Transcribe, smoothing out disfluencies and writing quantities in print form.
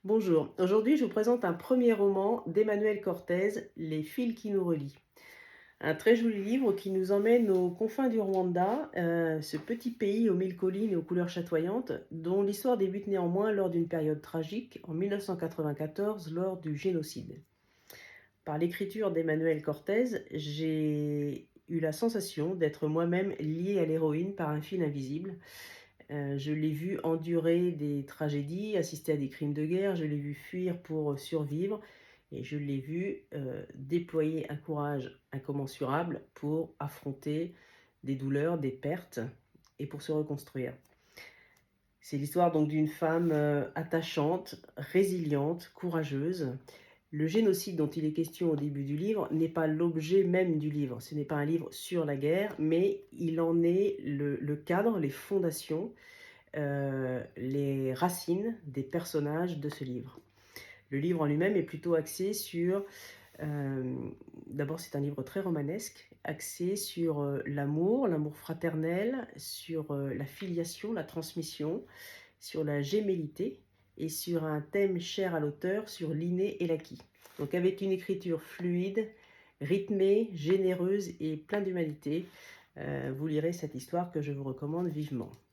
Bonjour, aujourd'hui je vous présente un premier roman d'Emmanuel Cortez, Les fils qui nous relient. Un très joli livre qui nous emmène aux confins du Rwanda, ce petit pays aux mille collines et aux couleurs chatoyantes, dont l'histoire débute néanmoins lors d'une période tragique, en 1994, lors du génocide. Par l'écriture d'Emmanuel Cortez, j'ai eu la sensation d'être moi-même liée à l'héroïne par un fil invisible. Je l'ai vu endurer des tragédies, assister à des crimes de guerre, je l'ai vu fuir pour survivre et je l'ai vu, déployer un courage incommensurable pour affronter des douleurs, des pertes et pour se reconstruire. C'est l'histoire donc d'une femme, attachante, résiliente, courageuse. Le génocide dont il est question au début du livre n'est pas l'objet même du livre. Ce n'est pas un livre sur la guerre, mais il en est le cadre, les fondations, les racines des personnages de ce livre. Le livre en lui-même est plutôt axé sur, d'abord c'est un livre très romanesque, axé sur l'amour, l'amour fraternel, sur la filiation, la transmission, sur la gémellité et sur un thème cher à l'auteur, sur l'inné et l'acquis. Donc avec une écriture fluide, rythmée, généreuse et pleine d'humanité, vous lirez cette histoire que je vous recommande vivement.